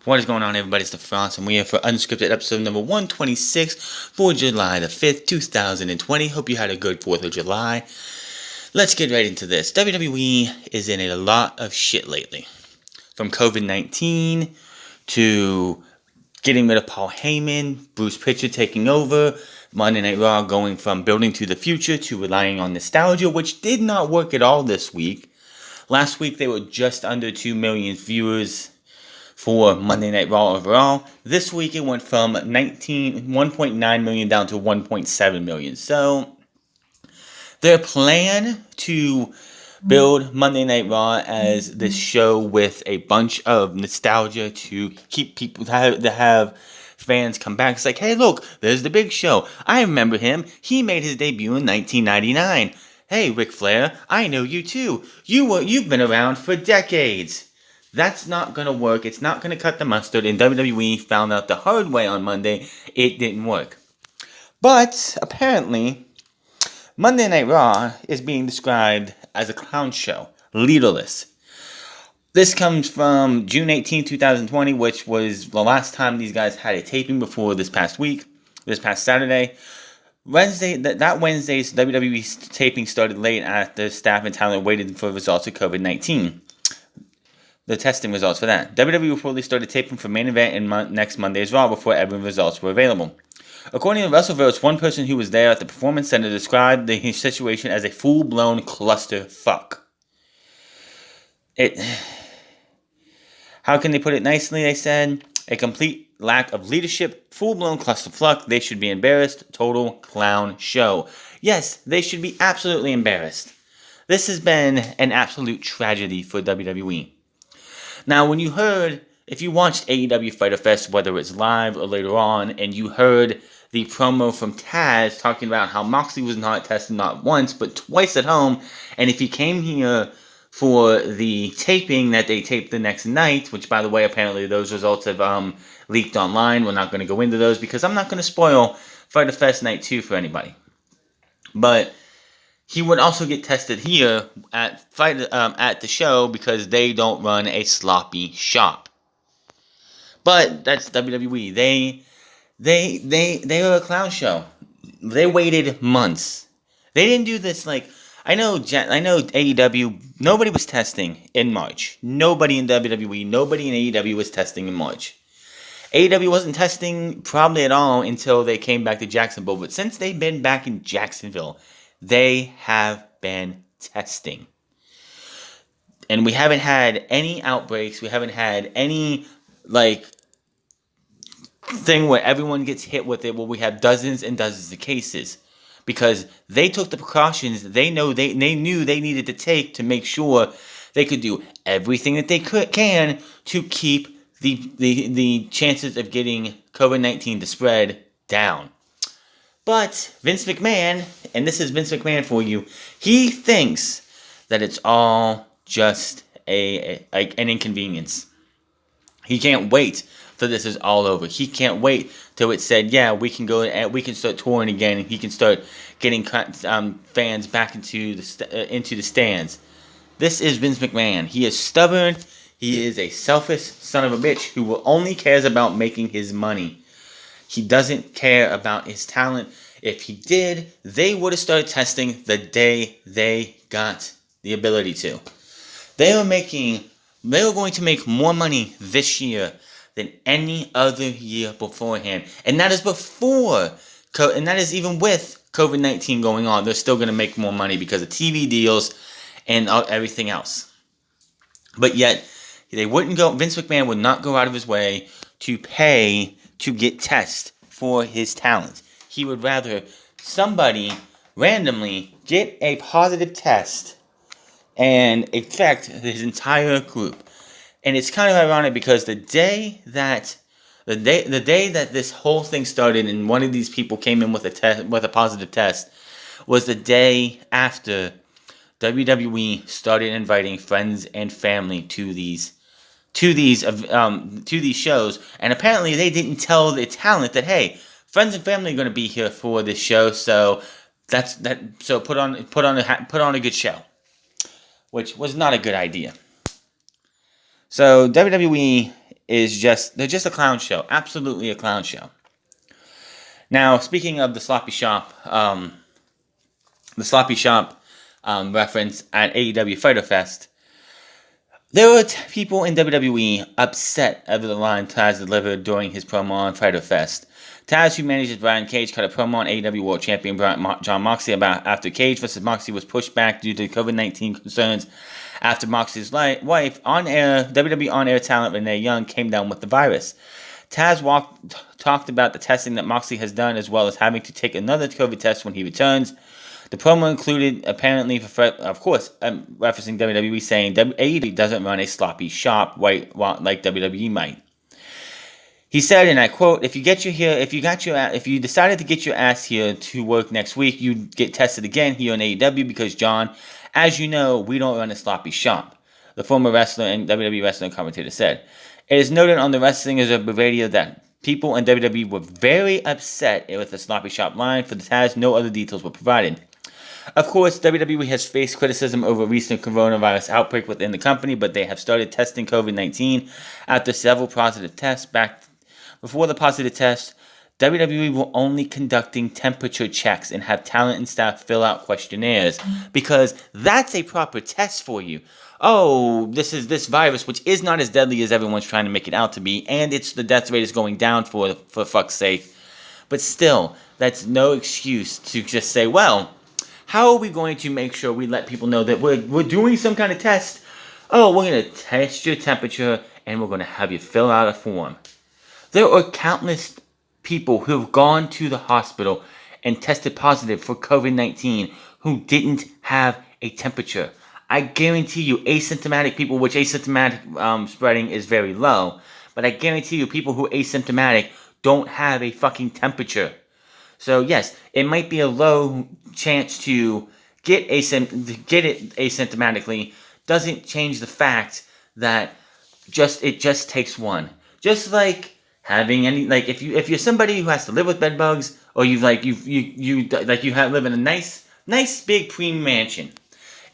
What is going on, everybody? It's the France, and we are for Unscripted episode number 126 for July the 5th, 2020. Hope you had a good 4th of July. Let's get right into this. WWE is in a lot of shit lately. From COVID-19 to getting rid of Paul Heyman, Bruce Pritchard taking over, Monday Night Raw going from building to the future to relying on nostalgia, which did not work at all this week. Last week, they were just under 2 million viewers for Monday Night Raw overall. This week it went from 1.9 million down to 1.7 million. So their plan to build Monday Night Raw as this show with a bunch of nostalgia to keep people to have fans come back. It's like, hey, look, there's the Big Show. I remember him. He made his debut in 1999. Hey, Ric Flair, I know you too. You've been around for decades. That's not going to work. It's not going to cut the mustard. And WWE found out the hard way on Monday. It didn't work. But apparently, Monday Night Raw is being described as a clown show. Leaderless. This comes from June 18, 2020, which was the last time these guys had a taping before this past Saturday. That Wednesday's WWE taping started late after staff and talent waited for results of COVID-19. The testing results for that. WWE reportedly started taping for main event in next Monday's Raw before every results were available. According to WrestleVerse, one person who was there at the Performance Center described the situation as a full-blown clusterfuck. How can they put it nicely? They said, a complete lack of leadership, full-blown clusterfuck. They should be embarrassed. Total clown show. Yes, they should be absolutely embarrassed. This has been an absolute tragedy for WWE. Now, if you watched AEW Fyter Fest, whether it's live or later on, and you heard the promo from Taz talking about how Moxley was not tested not once, but twice at home, and if he came here for the taping that they taped the next night, which, by the way, apparently those results have leaked online. We're not going to go into those because I'm not going to spoil Fyter Fest Night 2 for anybody. But he would also get tested here at the show because they don't run a sloppy shop. But that's WWE. They are a clown show. They waited months. They didn't do this like I know AEW. Nobody was testing in March. Nobody in WWE. Nobody in AEW was testing in March. AEW wasn't testing probably at all until they came back to Jacksonville. But since they've been back in Jacksonville, they have been testing. And we haven't had any outbreaks. We haven't had any, thing where everyone gets hit with it, where we have dozens and dozens of cases. Because they took the precautions they knew they needed to take to make sure they could do everything that they can to keep the chances of getting COVID-19 to spread down. But Vince McMahon, and this is Vince McMahon for you, he thinks that it's all just an inconvenience. He can't wait till this is all over. He can't wait till it's said, yeah, we can go and we can start touring again, and he can start getting fans back into the stands. This is Vince McMahon. He is stubborn. He is a selfish son of a bitch who only cares about making his money. He doesn't care about his talent. If he did, they would have started testing the day they got the ability to. They were going to make more money this year than any other year beforehand. And that is even with COVID-19 going on. They're still going to make more money because of TV deals and everything else. But yet, Vince McMahon would not go out of his way to pay to get tests for his talent. He would rather somebody randomly get a positive test and infect his entire group. And it's kind of ironic because the day that this whole thing started and one of these people came in with a positive test was the day after WWE started inviting friends and family to these shows, and apparently they didn't tell the talent that, hey, friends and family are going to be here for this show, so So put on a good show, which was not a good idea. So WWE they're just a clown show. Absolutely a clown show. Now, speaking of the Sloppy Shop, reference at AEW Fyter Fest, there were people in WWE upset over the line Taz delivered during his promo on Fyter Fest. Taz, who manages Brian Cage, cut a promo on AEW World Champion Jon Moxley after Cage vs. Moxley was pushed back due to COVID-19 concerns after Moxley's wife, WWE on-air talent Renee Young, came down with the virus. Taz talked about the testing that Moxley has done, as well as having to take another COVID test when he returns. The promo included, apparently, of course, referencing WWE, saying AEW doesn't run a sloppy shop like WWE might. He said, and I quote, if you decided to get your ass here to work next week, you'd get tested again here on AEW because, John, as you know, we don't run a sloppy shop, the former wrestler and WWE wrestler and commentator said. It is noted on the Wrestlingers of Bavaria that people in WWE were very upset with the sloppy shop line. For the Taz, no other details were provided. Of course, WWE has faced criticism over recent coronavirus outbreak within the company, but they have started testing COVID-19 after several positive tests. Back before the positive test, WWE were only conducting temperature checks and have talent and staff fill out questionnaires because that's a proper test for you. Oh, this virus, which is not as deadly as everyone's trying to make it out to be, and the death rate is going down for fuck's sake. But still, that's no excuse to just say, well, how are we going to make sure we let people know that we're doing some kind of test? Oh, we're going to test your temperature and we're going to have you fill out a form. There are countless people who have gone to the hospital and tested positive for COVID-19 who didn't have a temperature. I guarantee you asymptomatic people, which asymptomatic spreading is very low, but I guarantee you people who are asymptomatic don't have a fucking temperature. So yes, it might be a low chance to get it asymptomatically. Doesn't change the fact that it just takes one. Just like having if you're somebody who has to live with bed bugs, or live in a nice big premium mansion,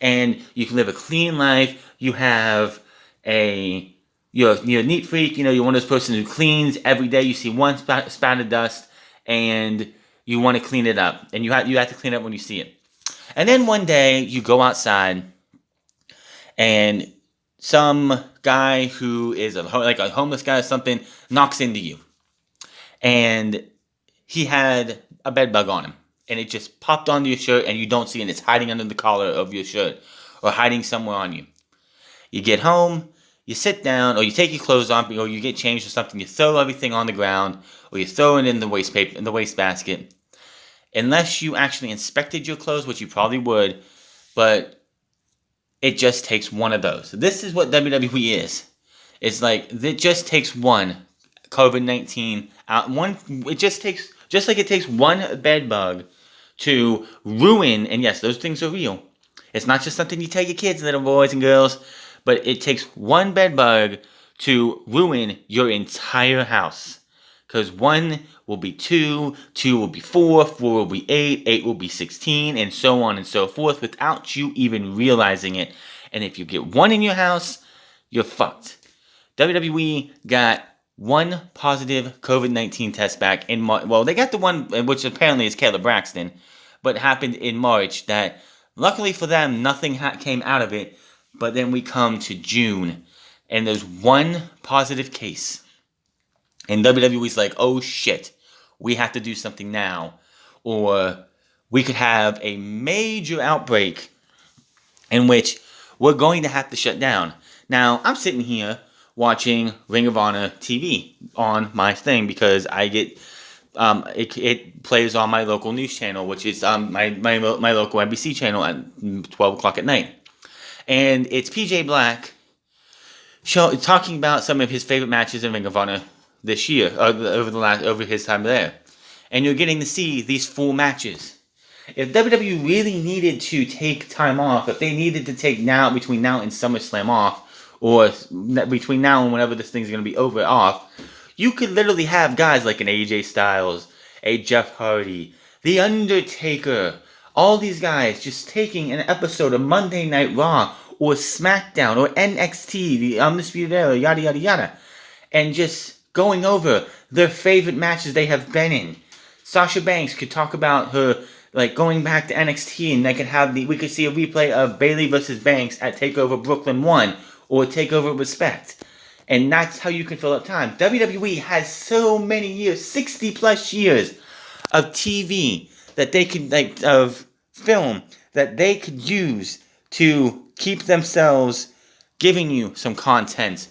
and you can live a clean life. You have you're a neat freak. You're one of those persons who cleans every day. You see one spot of dust, and you want to clean it up, and you have to clean it up when you see it. And then one day you go outside, and some guy who is a homeless guy or something knocks into you, and he had a bed bug on him, and it just popped onto your shirt, and you don't see it, and it's hiding under the collar of your shirt, or hiding somewhere on you. You get home, you sit down, or you take your clothes off, or you get changed or something, you throw everything on the ground, or you throw it in the wastebasket. Unless you actually inspected your clothes, which you probably would, but it just takes one of those. This is what WWE is. It's like, it just takes one COVID-19 out. Just like it takes one bed bug to ruin, and yes, those things are real. It's not just something you tell your kids, little boys and girls, but it takes one bed bug to ruin your entire house. Because 1 will be 2, 2 will be 4, 4 will be 8, 8 will be 16, and so on and so forth without you even realizing it. And if you get 1 in your house, you're fucked. WWE got 1 positive COVID-19 test back in March. Well, they got the one, which apparently is Kayla Braxton, but happened in March that, luckily for them, nothing came out of it. But then we come to June, and there's 1 positive case. And WWE's like, oh shit, we have to do something now, or we could have a major outbreak in which we're going to have to shut down. Now, I'm sitting here watching Ring of Honor TV on my thing because I get, it plays on my local news channel, which is my local NBC channel at 12 o'clock at night. And it's PJ Black talking about some of his favorite matches in Ring of Honor this year, over his time there. And you're getting to see these full matches. If WWE really needed to take time off, if they needed to take between now and SummerSlam off, or between now and whenever this thing's going to be over off, you could literally have guys like an AJ Styles, a Jeff Hardy, The Undertaker, all these guys just taking an episode of Monday Night Raw, or SmackDown, or NXT, the Undisputed Era, yada yada yada, and just going over their favorite matches they have been in. Sasha Banks could talk about her, like, going back to NXT, and we could see a replay of Bayley versus Banks at TakeOver Brooklyn 1 or TakeOver Respect. And that's how you can fill up time. WWE has so many years, 60 plus years of TV that they could, like, of film that they could use to keep themselves giving you some content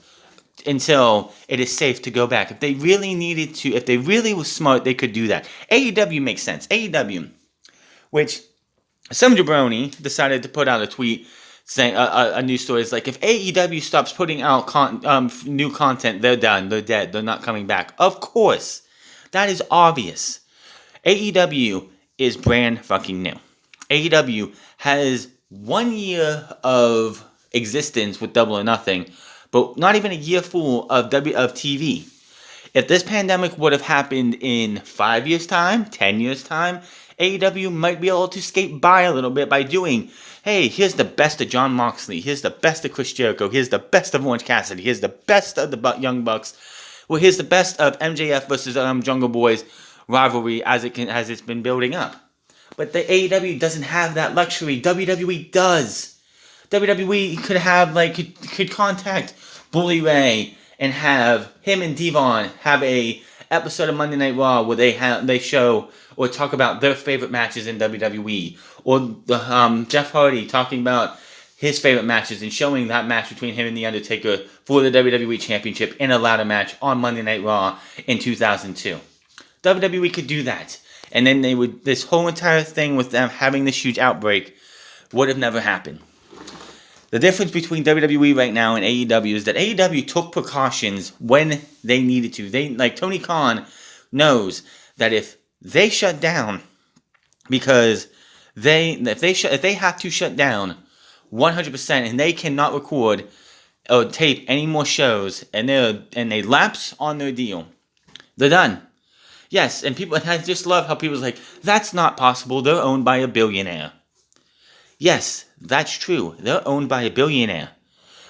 until it is safe to go back. If they really needed to, if they really were smart, they could do that. AEW makes sense. AEW, which some jabroni decided to put out a tweet saying a news story is like, if AEW stops putting out new content, they're done, they're dead, they're not coming back. Of course, that is obvious. AEW is brand fucking new. AEW has 1 year of existence with Double or Nothing, but not even a year full of TV. If this pandemic would have happened in 5 years' time, 10 years' time, AEW might be able to skate by a little bit by doing, hey, here's the best of Jon Moxley, here's the best of Chris Jericho, here's the best of Orange Cassidy, here's the best of the Young Bucks, well, here's the best of MJF versus Jungle Boys rivalry as it's been building up. But the AEW doesn't have that luxury. WWE does. WWE could contact Bully Ray and have him and Devon have a episode of Monday Night Raw where they show or talk about their favorite matches in WWE, or Jeff Hardy talking about his favorite matches and showing that match between him and The Undertaker for the WWE Championship in a ladder match on Monday Night Raw in 2002. WWE could do that. And then this whole entire thing with them having this huge outbreak would have never happened. The difference between WWE right now and AEW is that AEW took precautions when they needed to. Tony Khan knows that if they shut down, because if they have to shut down 100% and they cannot record or tape any more shows and they lapse on their deal, they're done. Yes, and I just love how people's like, that's not possible, they're owned by a billionaire. Yes, that's true, they're owned by a billionaire.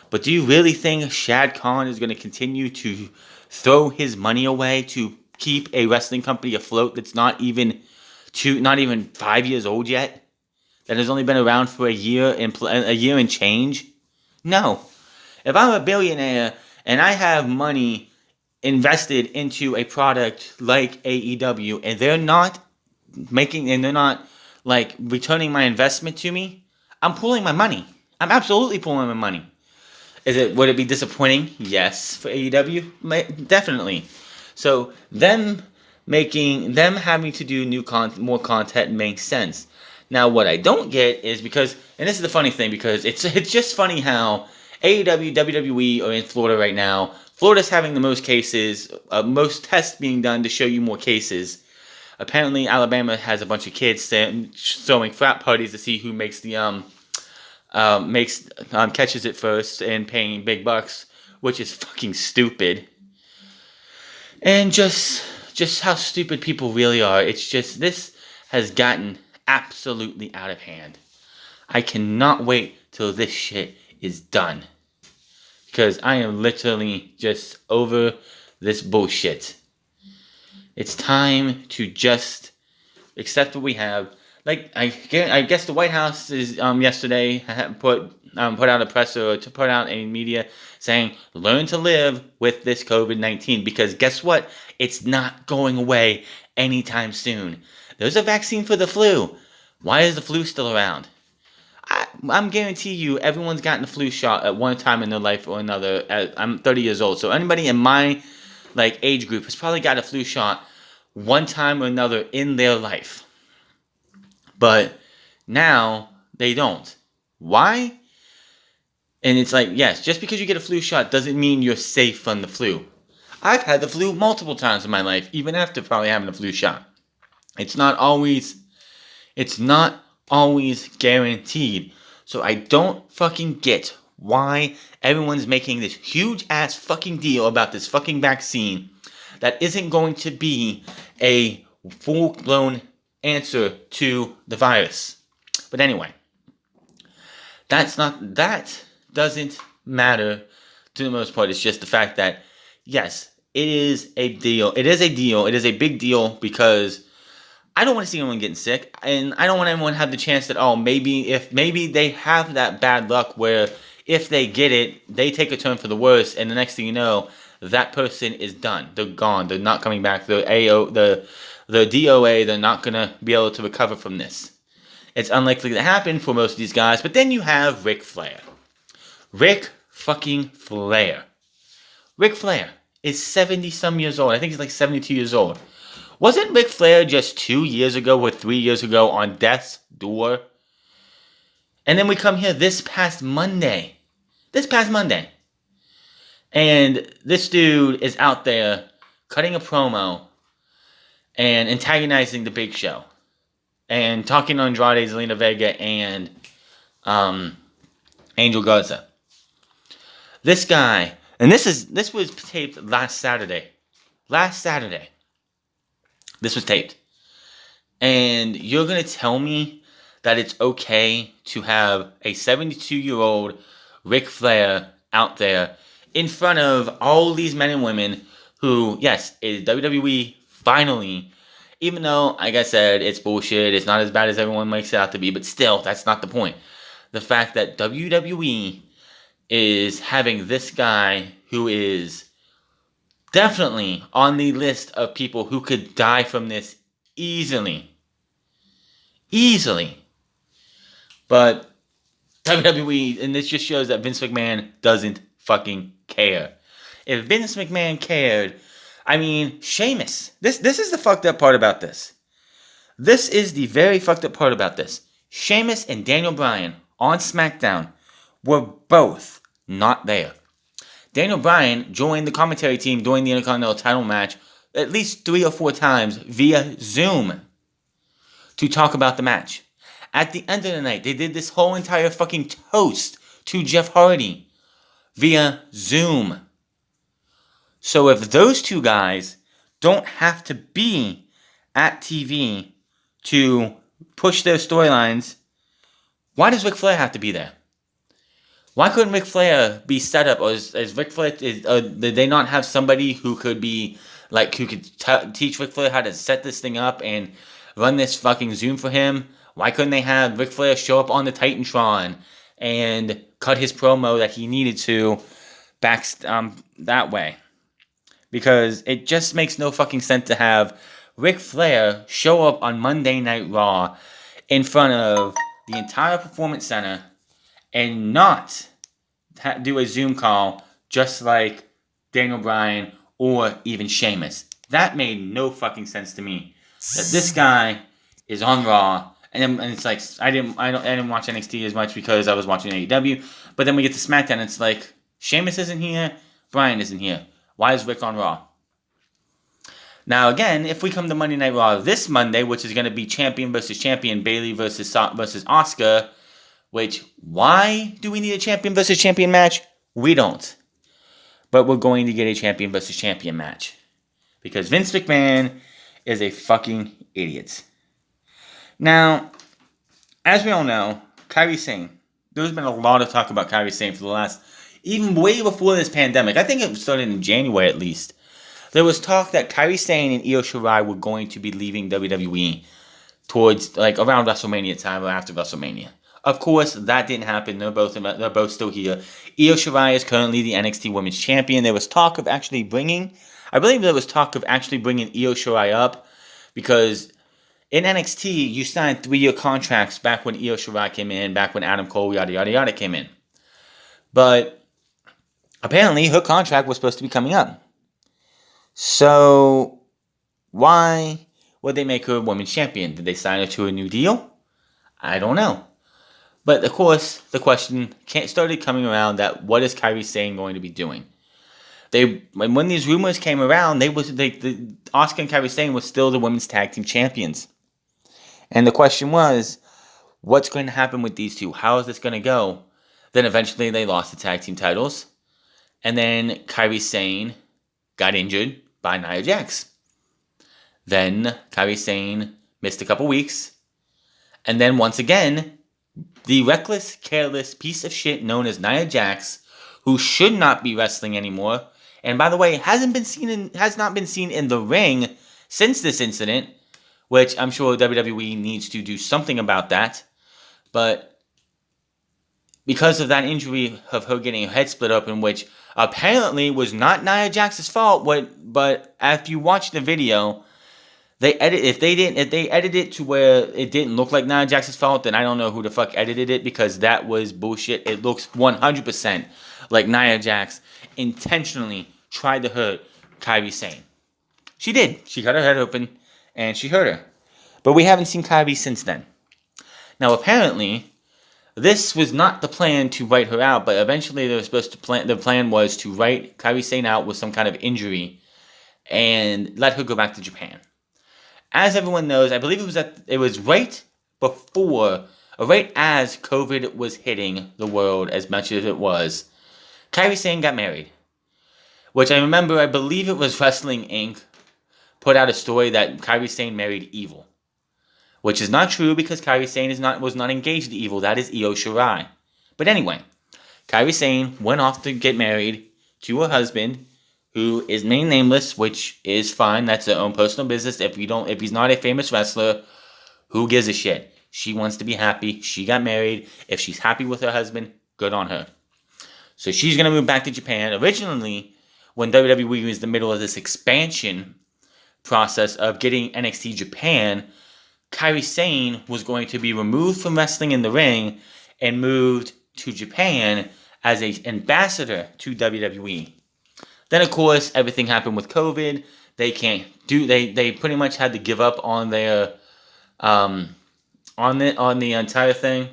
But do you really think Shad Khan is going to continue to throw his money away to keep a wrestling company afloat that's not even 5 years old yet? That has only been around for a year and change? No. If I'm a billionaire and I have money invested into a product like AEW and they're not returning my investment to me, I'm pulling my money. I'm absolutely pulling my money. Would it be disappointing? Yes, for AEW, definitely. So them having to do more content makes sense. Now, what I don't get is and this is the funny thing, because it's just funny how AEW, WWE are in Florida right now. Florida's having the most cases, most tests being done to show you more cases. Apparently, Alabama has a bunch of kids throwing frat parties to see who makes catches it first and paying big bucks, which is fucking stupid. And just how stupid people really are. It's just, this has gotten absolutely out of hand. I cannot wait till this shit is done, because I am literally just over this bullshit. It's time to just accept what we have. I guess the White House is yesterday put out a presser, to put out a media saying, learn to live with this COVID-19, because guess what? It's not going away anytime soon. There's a vaccine for the flu. Why is the flu still around? I'm guarantee you everyone's gotten a flu shot at one time in their life or another. I'm 30 years old, so anybody in my age group has probably got a flu shot one time or another in their life. But now they don't. Why? And it's yes, just because you get a flu shot doesn't mean you're safe from the flu. I've had the flu multiple times in my life, even after probably having a flu shot. It's not always guaranteed. So I don't fucking get why everyone's making this huge ass fucking deal about this fucking vaccine that isn't going to be a full-blown answer to the virus. But anyway, that doesn't matter to the most part. It's just the fact that yes, it is a deal. It is a deal. It is a big deal because I don't want to see anyone getting sick, and I don't want anyone to have the chance that, oh, maybe they have that bad luck where if they get it, they take a turn for the worse, and the next thing you know, that person is done. They're gone. They're not coming back. The DOA, they're not gonna be able to recover from this. It's unlikely to happen for most of these guys. But then you have Ric Flair. Ric fucking Flair. Ric Flair is 70-some years old. I think he's like 72 years old. Wasn't Ric Flair just 2 years ago or 3 years ago on death's door? And then we come here this past Monday. And this dude is out there cutting a promo and antagonizing the Big Show. And talking to Andrade, Zelina Vega, and Angel Garza. This guy, and this was taped last Saturday. This was taped. And you're going to tell me that it's okay to have a 72-year-old Ric Flair out there in front of all these men and women who, yes, is WWE finally, even though, like I said, it's bullshit, it's not as bad as everyone makes it out to be, but still, that's not the point. The fact that WWE is having this guy who is definitely on the list of people who could die from this easily. But WWE, and this just shows that Vince McMahon doesn't fucking care. If Vince McMahon cared, I mean, Sheamus. This is the fucked up part about this. This is the very fucked up part about this. Sheamus and Daniel Bryan on SmackDown were both not there. Daniel Bryan joined the commentary team during the Intercontinental title match at least 3 or 4 times via Zoom to talk about the match. At the end of the night, they did this whole entire fucking toast to Jeff Hardy via Zoom. So if those two guys don't have to be at TV to push their storylines, why does Ric Flair have to be there? Why couldn't Ric Flair be set up? Or is Ric Flair, did they not have somebody who could be, like, who could teach Ric Flair how to set this thing up and run this fucking Zoom for him? Why couldn't they have Ric Flair show up on the Titantron and cut his promo that he needed to back that way? Because it just makes no fucking sense to have Ric Flair show up on Monday Night Raw in front of the entire Performance Center and not do a Zoom call just like Daniel Bryan or even Sheamus. That made no fucking sense to me. That this guy is on Raw, and it's like I didn't watch NXT as much because I was watching AEW. But then we get to SmackDown, and it's like Sheamus isn't here, Bryan isn't here. Why is Rick on Raw? Now again, if we come to Monday Night Raw this Monday, which is going to be champion versus champion, Bayley versus Asuka, which, why do we need a champion versus champion match? We don't. But we're going to get a champion versus champion match. Because Vince McMahon is a fucking idiot. Now, as we all know, Kairi Sane. There's been a lot of talk about Kairi Sane for the last, even way before this pandemic. I think it started in January at least. There was talk that Kairi Sane and Io Shirai were going to be leaving WWE towards, like, around WrestleMania time or after WrestleMania. Of course, that didn't happen. They're both still here. Io Shirai is currently the NXT Women's Champion. There was talk of actually bringing, Io Shirai up because in NXT, you signed 3-year contracts back when Io Shirai came in, back when Adam Cole, yada, yada, yada came in. But apparently, her contract was supposed to be coming up. So, why would they make her Women's Champion? Did they sign her to a new deal? I don't know. But, of course, the question started coming around that what is Kairi Sane going to be doing? When these rumors came around, Asuka and Kairi Sane were still the Women's Tag Team Champions. And the question was, what's going to happen with these two? How is this going to go? Then eventually they lost the tag team titles. And then Kairi Sane got injured by Nia Jax. Then Kairi Sane missed a couple weeks. And then once again, the reckless, careless piece of shit known as Nia Jax, who should not be wrestling anymore, And by the way, has not been seen in the ring since this incident, which I'm sure WWE needs to do something about that. But because of that injury of her getting her head split open, which apparently was not Nia Jax's fault, but after you watch the video, if they edited it to where it didn't look like Nia Jax's fault, then I don't know who the fuck edited it, because that was bullshit. It looks 100% like Nia Jax intentionally tried to hurt Kairi Sane. She did. She cut her head open and she hurt her. But we haven't seen Kairi since then. Now apparently, this was not the plan to write her out, but eventually they were supposed to the plan was to write Kairi Sane out with some kind of injury and let her go back to Japan. As everyone knows, I believe it was right as COVID was hitting the world as much as it was, Kairi Sane got married. Which I remember, I believe it was Wrestling Inc. put out a story that Kairi Sane married Evil. Which is not true, because Kairi Sane was not engaged to Evil. That is Io Shirai. But anyway, Kairi Sane went off to get married to her husband, who is named Nameless, which is fine. That's their own personal business. If he's not a famous wrestler, who gives a shit? She wants to be happy. She got married. If she's happy with her husband, good on her. So she's going to move back to Japan. Originally, when WWE was in the middle of this expansion process of getting NXT Japan, Kairi Sane was going to be removed from wrestling in the ring and moved to Japan as an ambassador to WWE. Then, of course, everything happened with COVID. They pretty much had to give up on their on the entire thing.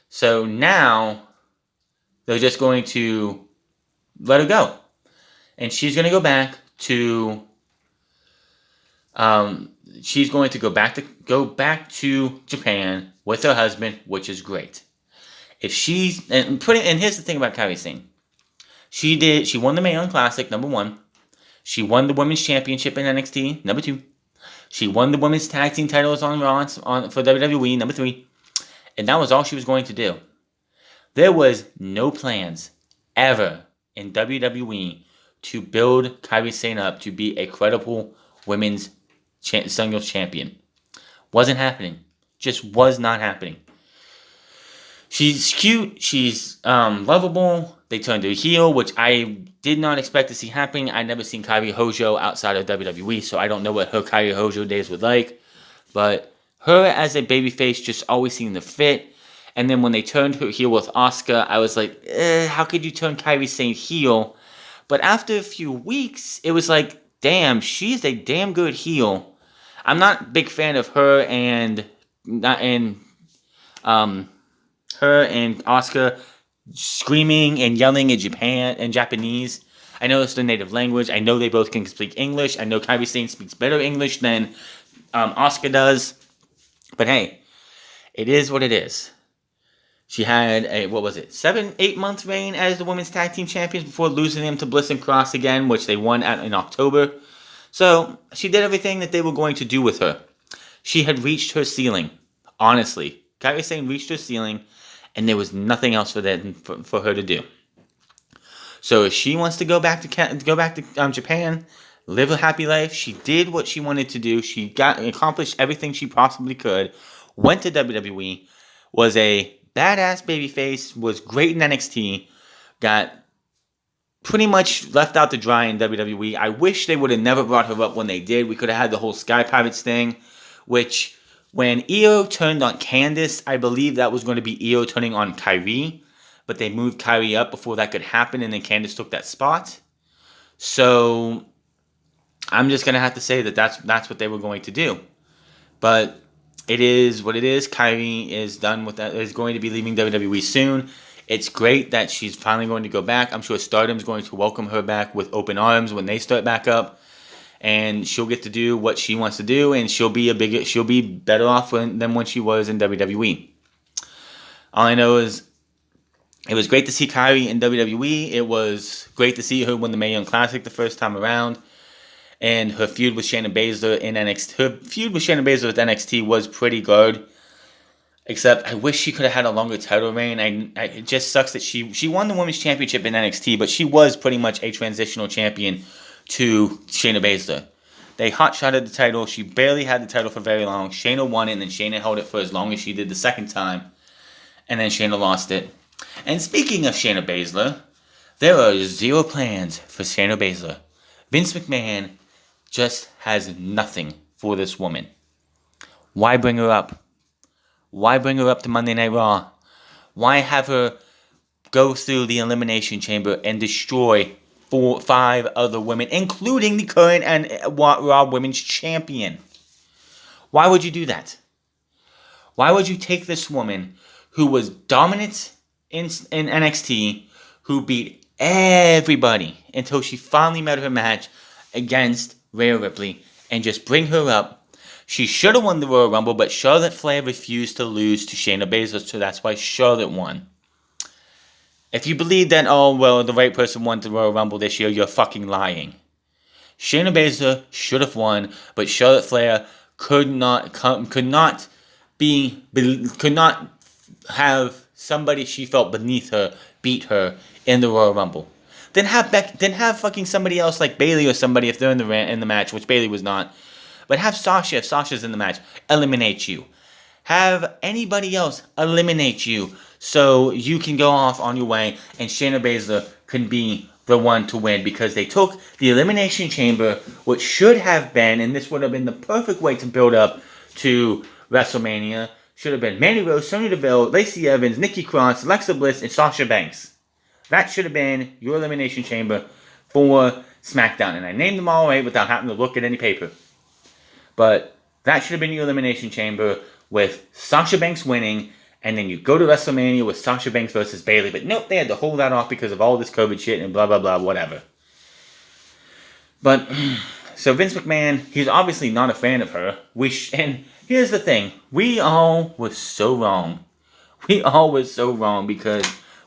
So now they're just going to let her go, and she's going to go back to go back to Japan with her husband, which is great. And here's the thing about Kairi Sane. She won the Mae Young Classic, number 1. She won the Women's Championship in NXT, number 2. She won the Women's Tag Team titles on Raw for WWE, number 3. And that was all she was going to do. There was no plans ever in WWE to build Kairi Sane up to be a credible women's singles champion. Wasn't happening. Just was not happening. She's cute. She's lovable. They turned her heel, which I did not expect to see happening. I'd never seen Kairi Hojo outside of WWE, so I don't know what her Kairi Hojo days were like. But her as a babyface just always seemed to fit. And then when they turned her heel with Asuka, I was like, how could you turn Kairi Sane heel? But after a few weeks, it was like, damn, she's a damn good heel. I'm not a big fan of her and Asuka screaming and yelling in Japanese. I know it's their native language. I know they both can speak English. I know Kairi Sane speaks better English than Asuka does. But hey, it is what it is. She had a, 7-8 month reign as the Women's Tag Team Champions before losing them to Bliss and Cross again, which they won in October. So she did everything that they were going to do with her. She had reached her ceiling. Honestly, Kairi Sane reached her ceiling, and there was nothing else for her to do. So if she wants to go back to Japan, live a happy life, she did what she wanted to do. She accomplished everything she possibly could. Went to WWE, was a badass babyface, was great in NXT, got pretty much left out to dry in WWE. I wish they would have never brought her up when they did. We could have had the whole Sky Pirates thing, which when Io turned on Candice, I believe that was going to be Io turning on Kairi, but they moved Kairi up before that could happen, and then Candice took that spot. So I'm just going to have to say that that's what they were going to do. But it is what it is. Kairi is done with that. Is going to be leaving WWE soon. It's great that she's finally going to go back. I'm sure Stardom's going to welcome her back with open arms when they start back up, and she'll get to do what she wants to do, and she'll be better off than when she was in WWE. All I know is it was great to see Kairi in WWE. It was great to see her win the Mae Young Classic the first time around. And her feud with Shayna Baszler in NXT. Her feud with Shayna Baszler with NXT was pretty good. Except I wish she could have had a longer title reign. It just sucks that she won the Women's Championship in NXT, but she was pretty much a transitional champion to Shayna Baszler. They hot-shotted the title. She barely had the title for very long. Shayna won it, and then Shayna held it for as long as she did the second time. And then Shayna lost it. And speaking of Shayna Baszler, there are zero plans for Shayna Baszler. Vince McMahon just has nothing for this woman. Why bring her up? Why bring her up to Monday Night Raw? Why have her go through the Elimination Chamber and destroy 5 other women, including the current and Raw Women's Champion? Why would you do that? Why would you take this woman who was dominant in NXT, who beat everybody until she finally met her match against Rhea Ripley, and just bring her up? She should have won the Royal Rumble, but Charlotte Flair refused to lose to Shayna Baszler, so that's why Charlotte won. If you believe that, oh, well, the right person won the Royal Rumble this year, you're fucking lying. Shayna Baszler should have won, but Charlotte Flair could not have somebody she felt beneath her beat her in the Royal Rumble. Then have fucking somebody else like Bayley or somebody, if they're in the match, which Bayley was not. But have Sasha, if Sasha's in the match, eliminate you. Have anybody else eliminate you so you can go off on your way and Shayna Baszler can be the one to win, because they took the Elimination Chamber, which should have been, and this would have been the perfect way to build up to WrestleMania, should have been Mandy Rose, Sonya Deville, Lacey Evans, Nikki Cross, Alexa Bliss, and Sasha Banks. That should have been your Elimination Chamber for SmackDown. And I named them all right without having to look at any paper. But that should have been your Elimination Chamber with Sasha Banks winning, and then you go to WrestleMania with Sasha Banks versus Bayley. But nope, they had to hold that off because of all this COVID shit and blah, blah, blah, whatever. But, so Vince McMahon, he's obviously not a fan of her. And here's the thing. We all were so wrong. We all were so wrong because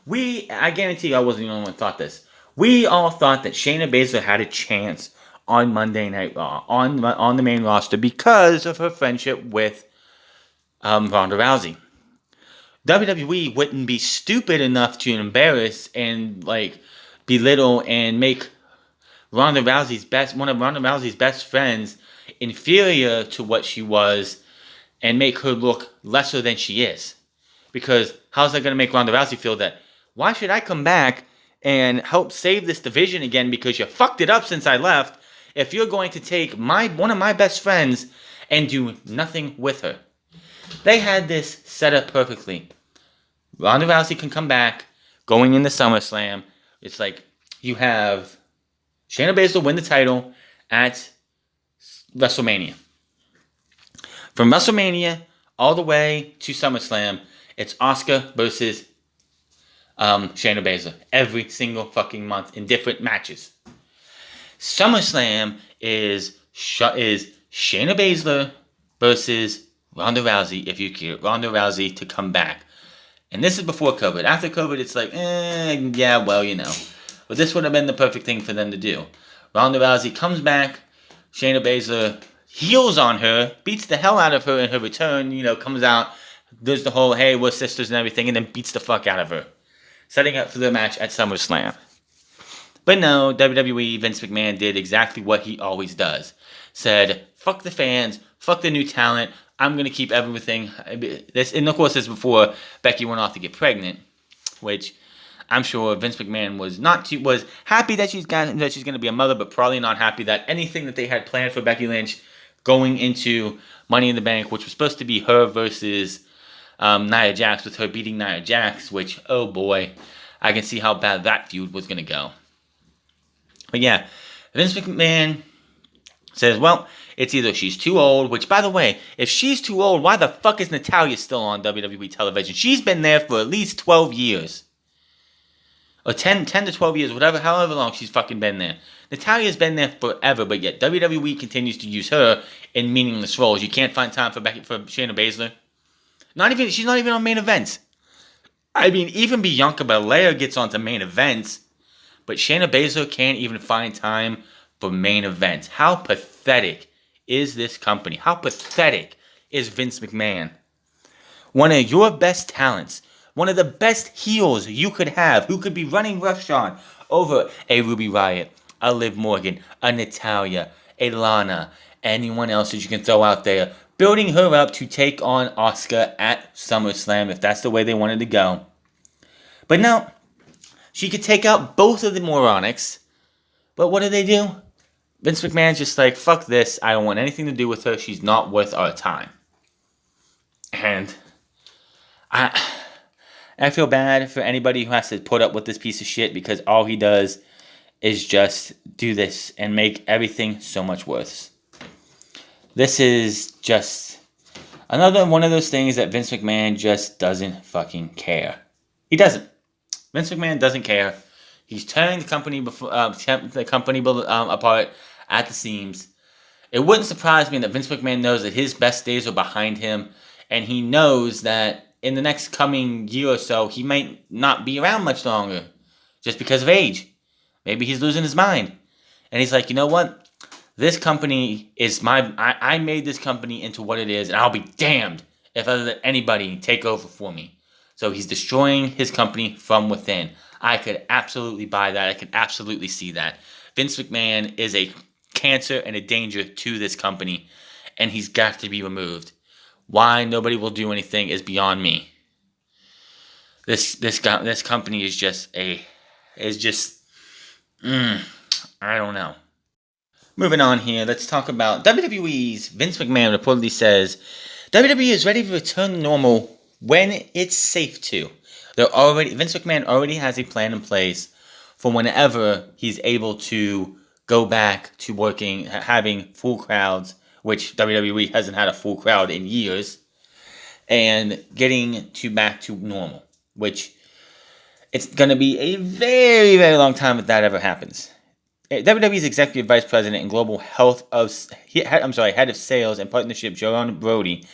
I guarantee you I wasn't the only one who thought this. We all thought that Shayna Baszler had a chance on Monday Night Raw, on the main roster, because of her friendship with Ronda Rousey. WWE wouldn't be stupid enough to embarrass and belittle and make one of Ronda Rousey's best friends inferior to what she was, and make her look lesser than she is. Because how's that going to make Ronda Rousey feel that, why should I come back and help save this division again because you fucked it up since I left, if you're going to take one of my best friends and do nothing with her? They had this set up perfectly. Ronda Rousey can come back going into SummerSlam. It's like you have Shayna Baszler win the title at WrestleMania. From WrestleMania all the way to SummerSlam, it's Asuka versus Shayna Baszler every single fucking month in different matches. SummerSlam is Shayna Baszler versus Ronda Rousey, if you get Ronda Rousey to come back. And this is before COVID. After COVID, it's like, yeah, well, you know. But this would have been the perfect thing for them to do. Ronda Rousey comes back, Shayna Baszler heals on her, beats the hell out of her in her return, comes out, does the whole, hey, we're sisters and everything, and then beats the fuck out of her. Setting up for the match at SummerSlam. But no, WWE, Vince McMahon did exactly what he always does. Said, fuck the fans, fuck the new talent, I'm going to keep everything. And of course, this is before Becky went off to get pregnant, which I'm sure Vince McMahon was happy that she's going to be a mother, but probably not happy that anything that they had planned for Becky Lynch going into Money in the Bank, which was supposed to be her versus Nia Jax, with her beating Nia Jax, which, oh boy, I can see how bad that feud was going to go. But yeah, Vince McMahon says, well, it's either she's too old, which, by the way, if she's too old, why the fuck is Natalya still on WWE television? She's been there for at least 12 years. Or 10 to 12 years, however long she's fucking been there. Natalya's been there forever, but yet WWE continues to use her in meaningless roles. You can't find time for Shayna Baszler. She's not even on main events. I mean, even Bianca Belair gets onto main events, but Shayna Baszler can't even find time for main events. How pathetic is this company? How pathetic is Vince McMahon? one of your best talents, one of the best heels you could have, who could be running roughshod over a Ruby Riott, a Liv Morgan, a Natalya, a Lana, anyone else that you can throw out there, building her up to take on Asuka at SummerSlam if that's the way they wanted to go. But no, she could take out both of the moronics. But what do? Vince McMahon's just like, fuck this, I don't want anything to do with her, she's not worth our time. And I feel bad for anybody who has to put up with this piece of shit, because all he does is just do this and make everything so much worse. This is just another one of those things that Vince McMahon just doesn't fucking care. He doesn't. Vince McMahon doesn't care. He's tearing the company apart at the seams. It wouldn't surprise me that Vince McMahon knows that his best days are behind him, and he knows that in the next coming year or so, he might not be around much longer, just because of age. Maybe he's losing his mind. And he's like, you know what? This company is I made this company into what it is, and I'll be damned if I let anybody take over for me. So he's destroying his company from within. I could absolutely buy that. I could absolutely see that. Vince McMahon is a cancer and a danger to this company, and he's got to be removed. Why nobody will do anything is beyond me. This company is just I don't know. Moving on here, let's talk about WWE's Vince McMahon reportedly says WWE is ready to return to normal when it's safe to. Vince McMahon already has a plan in place for whenever he's able to go back to working, having full crowds, which WWE hasn't had a full crowd in years, and getting back to normal, which it's going to be a very, very long time if that ever happens. WWE's Executive Vice President and Global Head of Sales and Partnership, Jerome Brody,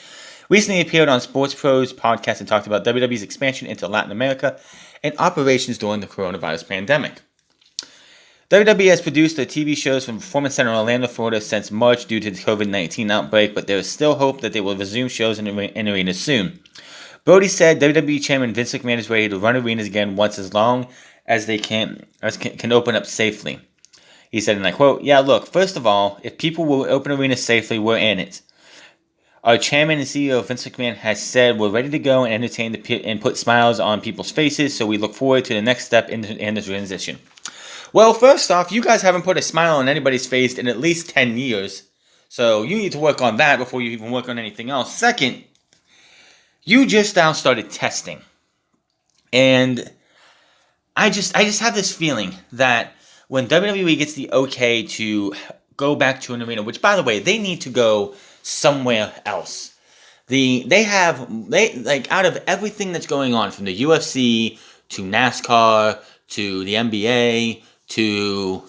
recently appeared on Sports Pro's podcast and talked about WWE's expansion into Latin America and operations during the coronavirus pandemic. WWE has produced the TV shows from Performance Center in Orlando, Florida since March due to the COVID-19 outbreak, but there is still hope that they will resume shows in arenas soon. Brody said WWE Chairman Vince McMahon is ready to run arenas again once as long as they can open up safely. He said, and I quote, "Yeah, look, first of all, if people will open arenas safely, we're in it. Our chairman and CEO, Vince McMahon, has said we're ready to go and entertain and put smiles on people's faces, so we look forward to the next step in the transition." Well, first off, you guys haven't put a smile on anybody's face in at least 10 years, so you need to work on that before you even work on anything else. Second, you just now started testing, and I just have this feeling that when WWE gets the okay to go back to an arena, which, by the way, they need to go somewhere else. Out of everything that's going on, from the UFC to NASCAR to the NBA to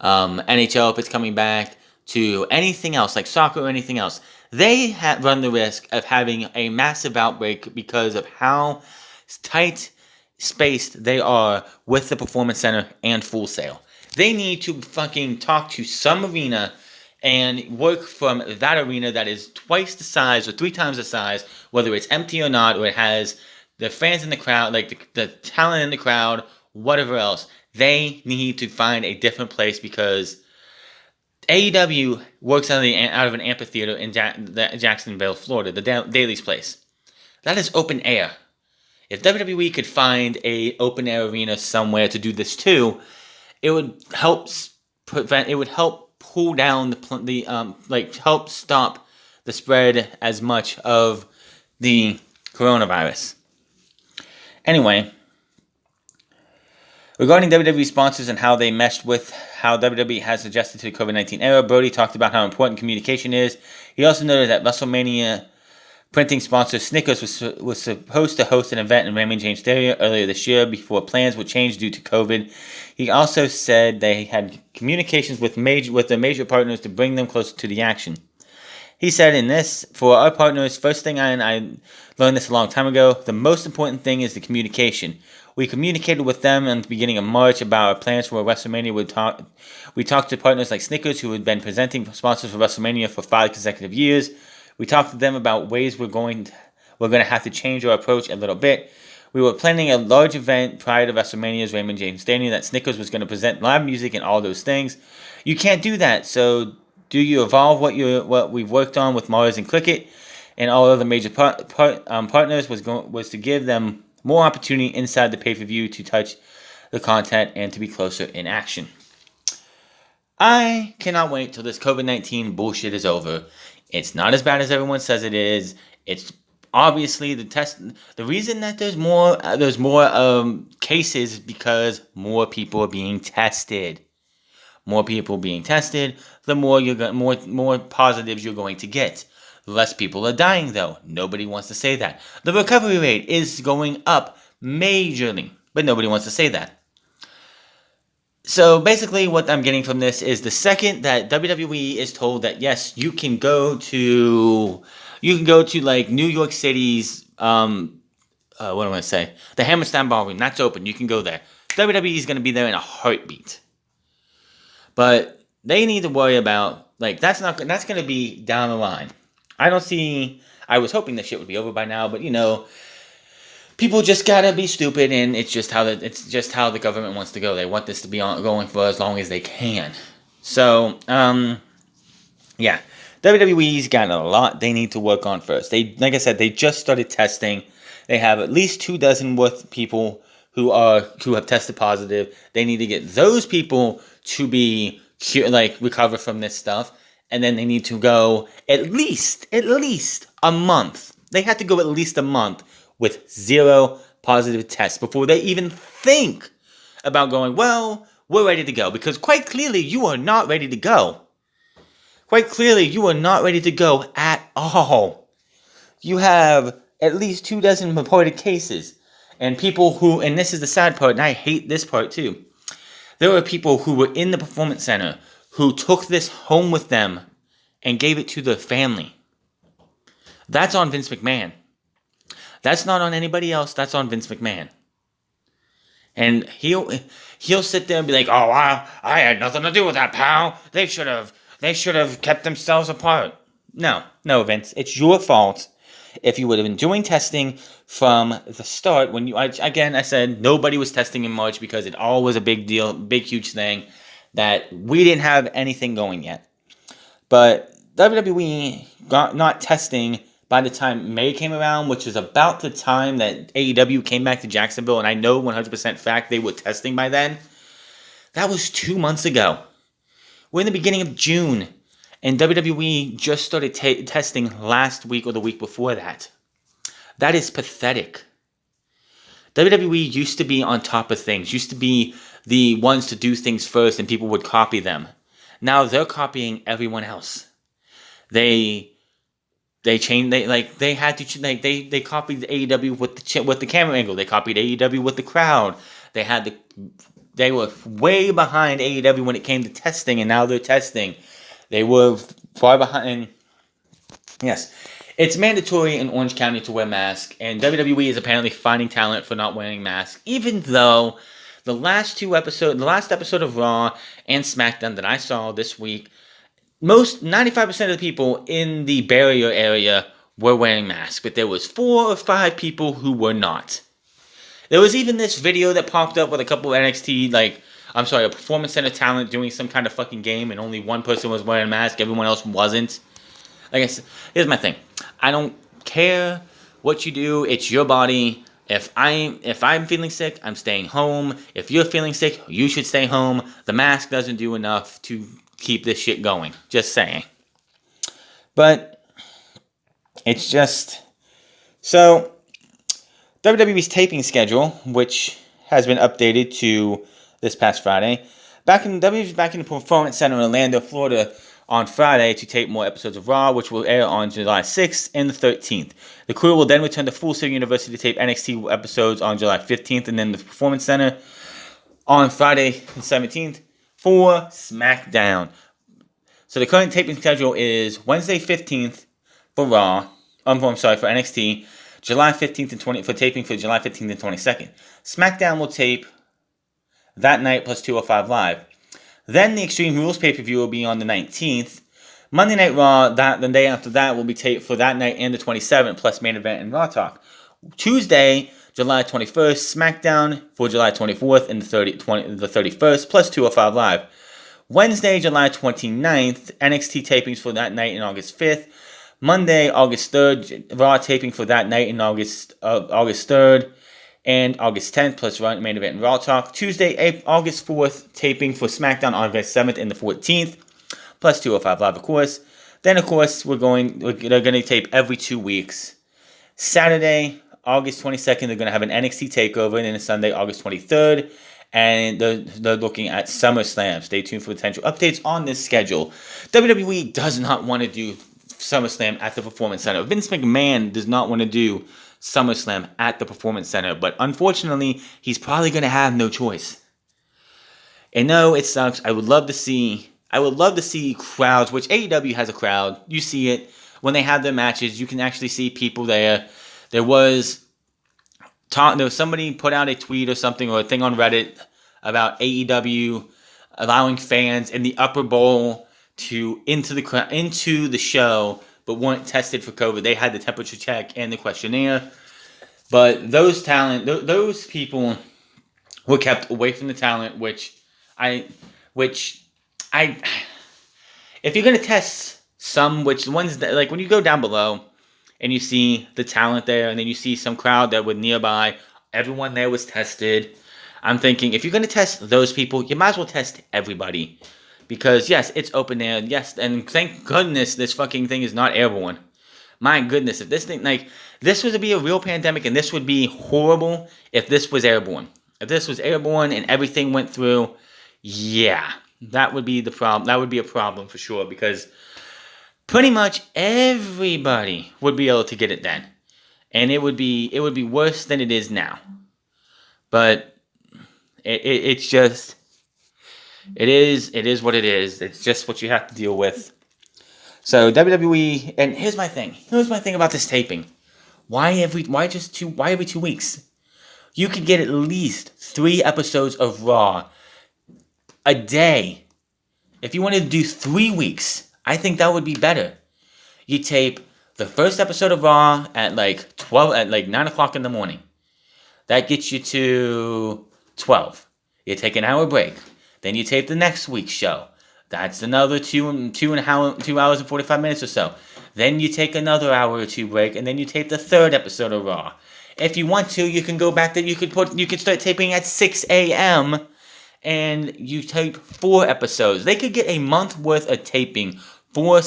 NHL if it's coming back, to anything else like soccer or anything else, they run the risk of having a massive outbreak because of how tight spaced they are with the Performance Center and Full Sail. They need to fucking talk to some arena and work from that arena that is twice the size or 3 times the size, whether it's empty or not, or it has the fans in the crowd, like the talent in the crowd, whatever else. They need to find a different place, because AEW works out of an amphitheater in Jacksonville, Florida, the Daly's place. That is open air. If WWE could find a open air arena somewhere to do this too, it would help pull down help stop the spread as much of the coronavirus. Anyway, regarding WWE sponsors and how they meshed with how WWE has adjusted to the COVID-19 era, Brody talked about how important communication is. He also noted that WrestleMania printing sponsor Snickers was supposed to host an event in Raymond James Stadium earlier this year before plans would change due to COVID. He also said they had communications with their major partners to bring them closer to the action. He said, in this, for our partners, first thing I learned this a long time ago, the most important thing is the communication. We communicated with them in the beginning of March about our plans for WrestleMania. We talked to partners like Snickers, who had been presenting sponsors for WrestleMania for 5 consecutive years. We talked to them about ways we're going we're going to have to change our approach a little bit. We were planning a large event prior to WrestleMania's Raymond James Stadium that Snickers was going to present live music and all those things. You can't do that. So do you evolve what we've worked on with Mars and Cricket and all other major partners was to give them more opportunity inside the pay-per-view to touch the content and to be closer in action. I cannot wait till this COVID-19 bullshit is over. It's not as bad as everyone says it is. It's obviously the reason that there's more cases is because more people are being tested. More people being tested, the more positives you're going to get. Less people are dying though. Nobody wants to say that. The recovery rate is going up majorly, but nobody wants to say that. So basically what I'm getting from this is the second that WWE is told that yes, you can go to like New York City's what do I want to say? The Hammerstein Ballroom, that's open. You can go there. WWE is going to be there in a heartbeat. But they need to worry about that's going to be down the line. I was hoping this shit would be over by now, but people just gotta be stupid, and it's just how the government wants to go. They want this to be going for as long as they can. So, yeah, WWE's got a lot they need to work on first. Like I said, they just started testing. They have at least 24 worth of people who have tested positive. They need to get those people to be recover from this stuff, and then they need to go at least a month. They have to go at least a month with 0 positive tests before they even think about going, well, we're ready to go. Because quite clearly, you are not ready to go. Quite clearly, you are not ready to go at all. You have at least 24 reported cases. And people and this is the sad part, and I hate this part too. There were people who were in the Performance Center who took this home with them and gave it to their family. That's on Vince McMahon. That's not on anybody else. That's on Vince McMahon. And he'll sit there and be like, "Oh, I had nothing to do with that, pal. They should have kept themselves apart." No, Vince. It's your fault. If you would have been doing testing from the start, I said nobody was testing in March because it all was a big deal, big huge thing that we didn't have anything going yet. But WWE got not testing by the time May came around, which is about the time that AEW came back to Jacksonville, and I know 100% fact they were testing by then. That was 2 months ago. We're in the beginning of June, and WWE just started testing last week or the week before that. That is pathetic. WWE used to be on top of things, used to be the ones to do things first, and people would copy them. Now they're copying everyone else. They copied AEW with the camera angle. They copied AEW with the crowd. They were way behind AEW when it came to testing, and now they're testing. They were far behind. Yes, it's mandatory in Orange County to wear masks, and WWE is apparently finding talent for not wearing masks, even though the last episode of Raw and SmackDown that I saw this week, 95% of the people in the barrier area were wearing masks, but there was 4 or 5 people who were not. There was even this video that popped up with a couple of a Performance Center talent doing some kind of fucking game, and only one person was wearing a mask, everyone else wasn't. Like I said, here's my thing. I don't care what you do, it's your body. If I'm feeling sick, I'm staying home. If you're feeling sick, you should stay home. The mask doesn't do enough to keep this shit going. Just saying. But it's just so WWE's taping schedule, which has been updated to this past Friday. WWE's back in the Performance Center in Orlando, Florida on Friday to tape more episodes of Raw, which will air on July 6th and the 13th. The crew will then return to Full Sail University to tape NXT episodes on July 15th, and then the Performance Center on Friday the 17th for SmackDown. So the current taping schedule is Wednesday 15th for Raw. For NXT. July 15th and 20th for taping for July 15th and 22nd. SmackDown will tape that night plus 205 Live. Then the Extreme Rules pay-per-view will be on the 19th, Monday Night Raw, the day after that, will be taped for that night and the 27th, plus main event and Raw Talk. Tuesday, July 21st, SmackDown for July 24th and the 31st, plus 205 Live. Wednesday, July 29th, NXT tapings for that night and August 5th. Monday, August 3rd, Raw taping for that night and August 3rd and August 10th, plus main event and Raw Talk. Tuesday, August 4th, taping for SmackDown on August 7th and the 14th, plus 205 Live, of course. Then, of course, they're going to tape every 2 weeks. Saturday, August 22nd, they're going to have an NXT takeover, and then Sunday, August 23rd, and they're looking at SummerSlam. Stay tuned for potential updates on this schedule. WWE does not want to do SummerSlam at the Performance Center. Vince McMahon does not want to do SummerSlam at the Performance Center, but unfortunately, he's probably going to have no choice. And no, it sucks. I would love to see crowds, which AEW has a crowd. You see it when they have their matches. You can actually see people there. There was somebody put out a tweet or something or a thing on Reddit about AEW allowing fans in the upper bowl into the show, but weren't tested for COVID. They had the temperature check and the questionnaire, but those people were kept away from the talent. If you're gonna test which ones that, like when you go down below and you see the talent there, and then you see some crowd that were nearby, everyone there was tested. I'm thinking, if you're going to test those people, you might as well test everybody. Because, yes, it's open air, yes, and thank goodness this fucking thing is not airborne. My goodness, if this thing, this would be a real pandemic, and this would be horrible if this was airborne. If this was airborne and everything went through, yeah, that would be the problem. That would be a problem for sure, because pretty much everybody would be able to get it then. And it would be worse than it is now. But it is what it is. It's just what you have to deal with. So WWE, and here's my thing about this taping. Why every 2 weeks? You could get at least 3 episodes of Raw a day. If you wanted to do 3 weeks, I think that would be better. You tape the first episode of Raw at 9 o'clock in the morning. That gets you to 12. You take an hour break. Then you tape the next week's show. That's another 2 hours and 45 minutes or so. Then you take another hour or 2 break, and then you tape the 3rd episode of Raw. If you want to, you can go back to, you could start taping at 6 a.m. and you tape 4 episodes. They could get a month worth of taping for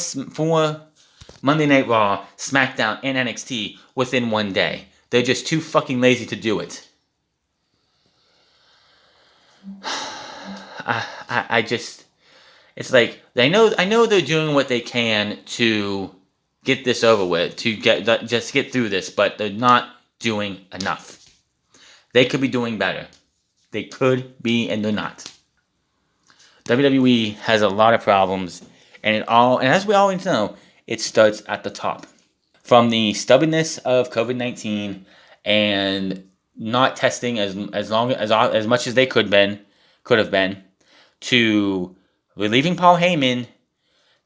Monday Night Raw, SmackDown, and NXT within one day. They're just too fucking lazy to do it. It's like, I know they're doing what they can to get this over with, to just get through this, but they're not doing enough. They could be doing better. They could be, and they're not. WWE has a lot of problems, and as we always know, it starts at the top. From the stubbornness of COVID-19 and not testing as much as they could have been, to relieving Paul Heyman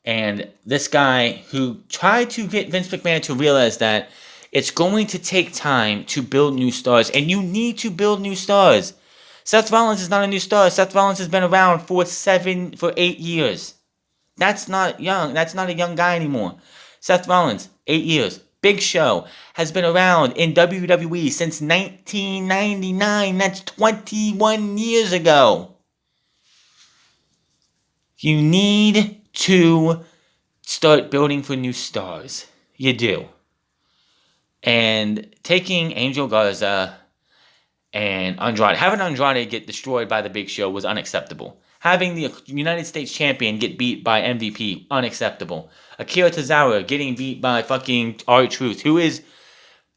and this guy who tried to get Vince McMahon to realize that it's going to take time to build new stars, and you need to build new stars. Seth Rollins is not a new star. Seth Rollins has been around for 8 years. That's not young. That's not a young guy anymore. Seth Rollins, 8 years. Big Show has been around in WWE since 1999. That's 21 years ago. You need to start building for new stars. You do. And taking Angel Garza and Andrade, having Andrade get destroyed by the Big Show was unacceptable. Having the United States Champion get beat by MVP, unacceptable. Akira Tozawa getting beat by fucking R-Truth, who is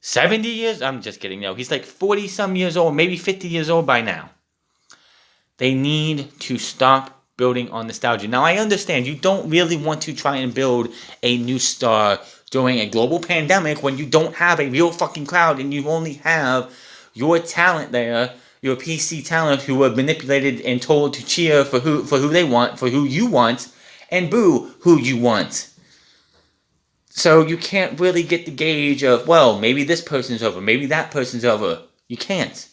70 years? I'm just kidding, no. He's like 40-some years old, maybe 50 years old by now. They need to stop building on nostalgia. Now, I understand you don't really want to try and build a new star during a global pandemic when you don't have a real fucking crowd and you only have your talent there, your PC talent who are manipulated and told to cheer for who they want, for who you want, and boo who you want. So you can't really get the gauge of, well, maybe this person's over, maybe that person's over. You can't.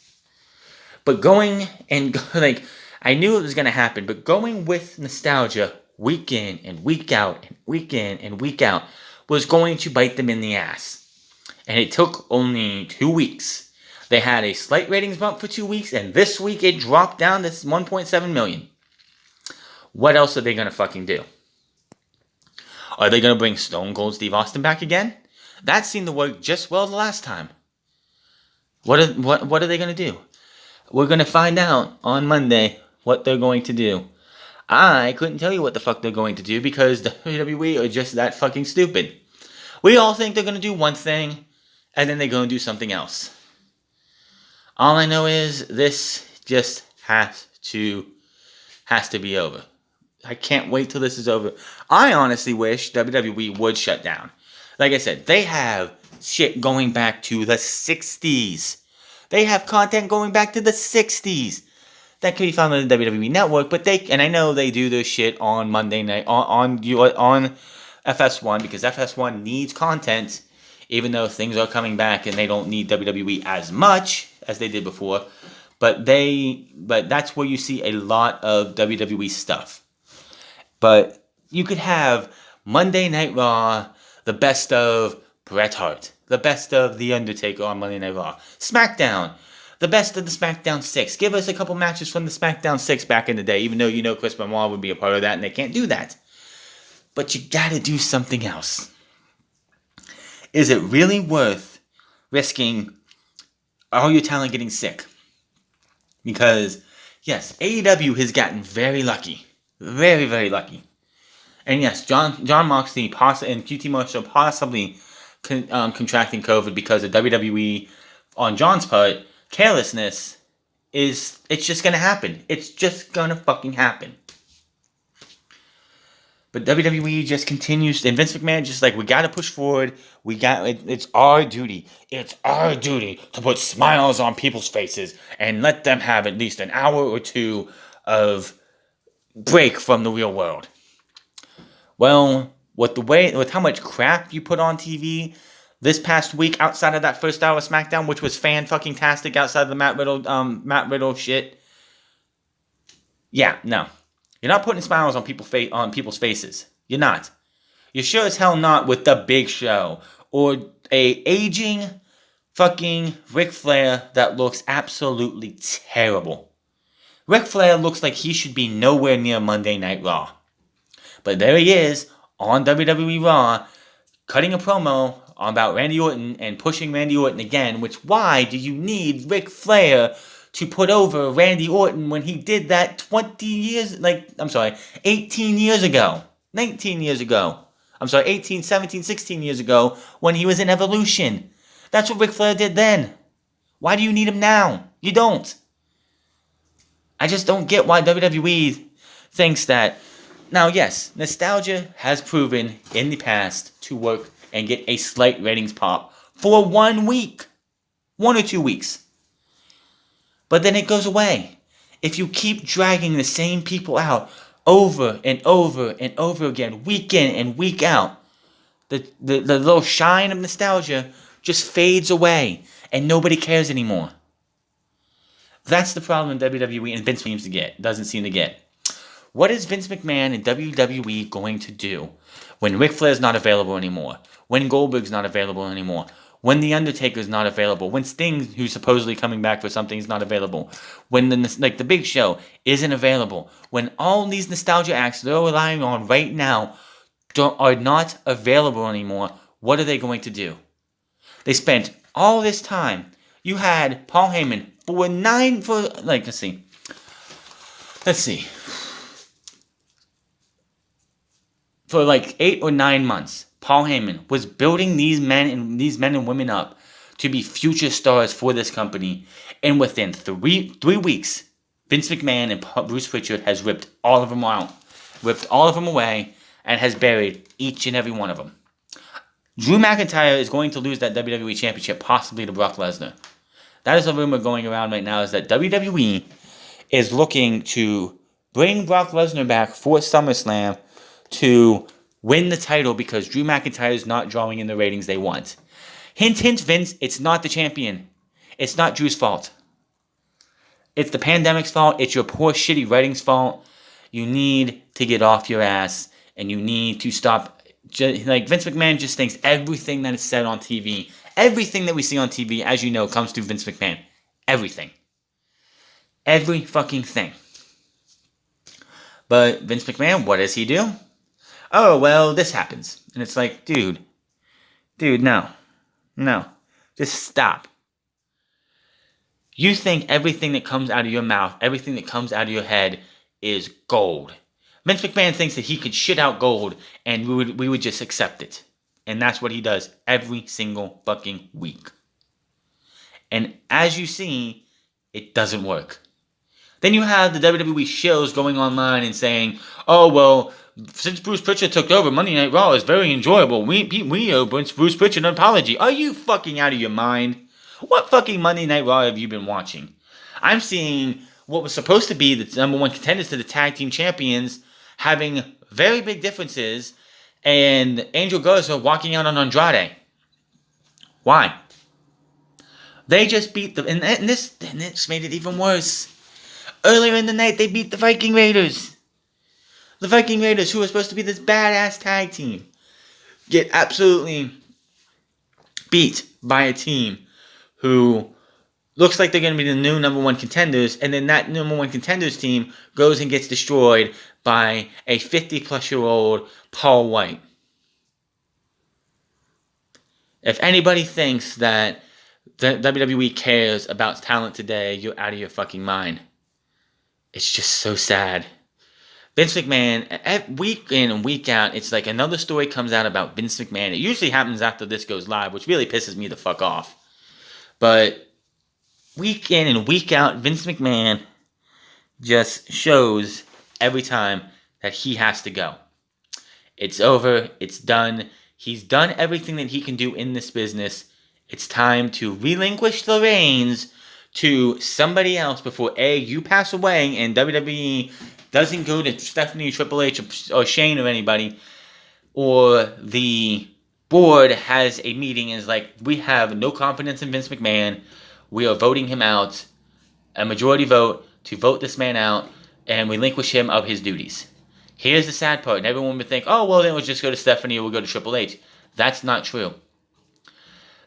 But going and, like, I knew it was going to happen, but going with nostalgia week in and week out and week in and week out was going to bite them in the ass. And it took only 2 weeks. They had a slight ratings bump for 2 weeks, and this week it dropped down to 1.7 million. What else are they going to fucking do? Are they going to bring Stone Cold Steve Austin back again? That seemed to work just well the last time. What are they going to do? We're going to find out on Monday what they're going to do. I couldn't tell you what the fuck they're going to do because the WWE are just that fucking stupid. We all think they're going to do one thing, and then they're going to do something else. All I know is this just has to be over. I can't wait till this is over. I honestly wish WWE would shut down. Like I said, they have shit going back to the 60s. They have content going back to the 60s. That can be found on the WWE Network, but and I know they do their shit on Monday night, on FS1, because FS1 needs content, even though things are coming back and they don't need WWE as much as they did before. But that's where you see a lot of WWE stuff. But you could have Monday Night Raw, the best of Bret Hart, the best of The Undertaker on Monday Night Raw. SmackDown, the best of the SmackDown 6. Give us a couple matches from the SmackDown 6 back in the day, even though Chris Benoit would be a part of that, and they can't do that. But you gotta do something else. Is it really worth risking all your talent getting sick? Because, yes, AEW has gotten very lucky. Very, very lucky. And yes, John Moxley and QT Marshall possibly contracting COVID because of WWE, on John's part, carelessness, it's just going to happen. It's just going to fucking happen. But WWE just continues, and Vince McMahon just like, we got to push forward. It's our duty. It's our duty to put smiles on people's faces and let them have at least an hour or two of break from the real world. Well, with how much crap you put on TV this past week outside of that first hour of SmackDown, which was fan-fucking-tastic outside of the Matt Riddle shit. Yeah, no. You're not putting smiles on people's faces. You're not. You're sure as hell not with The Big Show or a aging fucking Ric Flair that looks absolutely terrible. Ric Flair looks like he should be nowhere near Monday Night Raw. But there he is on WWE Raw, cutting a promo about Randy Orton and pushing Randy Orton again, why do you need Ric Flair to put over Randy Orton when he did that 18 years ago, 19 years ago. 18, 17, 16 years ago when he was in Evolution. That's what Ric Flair did then. Why do you need him now? You don't. I just don't get why WWE thinks that. Now, yes, nostalgia has proven in the past to work and get a slight ratings pop for 1 week. 1 or 2 weeks. But then it goes away. If you keep dragging the same people out over and over and over again, week in and week out, the little shine of nostalgia just fades away and nobody cares anymore. That's the problem WWE and Vince doesn't seem to get. What is Vince McMahon and WWE going to do when Ric Flair's not available anymore? When Goldberg's not available anymore? When The Undertaker's not available? When Sting, who's supposedly coming back for something, is not available? When the Big Show isn't available? When all these nostalgia acts they're relying on right now are not available anymore, what are they going to do? They spent all this time. You had Paul Heyman let's see. For 8 or 9 months, Paul Heyman was building these men and women up to be future stars for this company. And within 3 weeks, Vince McMahon and Bruce Pritchard has ripped all of them out, ripped all of them away, and has buried each and every one of them. Drew McIntyre is going to lose that WWE Championship, possibly to Brock Lesnar. That is a rumor going around right now, is that WWE is looking to bring Brock Lesnar back for SummerSlam to win the title because Drew McIntyre is not drawing in the ratings they want. Hint, hint, Vince, it's not the champion. It's not Drew's fault. It's the pandemic's fault. It's your poor, shitty writing's fault. You need to get off your ass, and you need to stop. Like, Vince McMahon just thinks everything that is said on TV, everything that we see on TV, as you know, comes through Vince McMahon. Everything. Every fucking thing. But Vince McMahon, what does he do? Oh, well, this happens. And it's like, dude, no. Just stop. You think everything that comes out of your mouth, everything that comes out of your head is gold. Vince McMahon thinks that he could shit out gold and we would just accept it. And that's what he does every single fucking week. And as you see, it doesn't work. Then you have the WWE shows going online and saying, oh, well, since Bruce Pritchard took over, Monday Night Raw is very enjoyable. We owe Bruce Pritchard an apology. Are you fucking out of your mind? What fucking Monday Night Raw have you been watching? I'm seeing what was supposed to be the number one contenders to the tag team champions having very big differences, and Angel Garza walking out on Andrade. Why? They just beat and this made it even worse. Earlier in the night, they beat the Viking Raiders. The Viking Raiders, who were supposed to be this badass tag team, get absolutely beat by a team who looks like they're going to be the new number one contenders, and then that number one contenders team goes and gets destroyed by a 50-plus-year-old Paul White. If anybody thinks that the WWE cares about talent today, you're out of your fucking mind. It's just so sad. Vince McMahon, week in and week out, it's like another story comes out about Vince McMahon. It usually happens after this goes live, which really pisses me the fuck off. But week in and week out, Vince McMahon just shows every time that he has to go. It's over. It's done. He's done everything that he can do in this business. It's time to relinquish the reins to somebody else before A, you pass away and WWE doesn't go to Stephanie, Triple H, or Shane or anybody, or the board has a meeting and is like, we have no confidence in Vince McMahon. We are voting him out, a majority vote to vote this man out and relinquish him of his duties. Here's the sad part. And everyone would think, oh, well, then we'll just go to Stephanie or we'll go to Triple H. That's not true.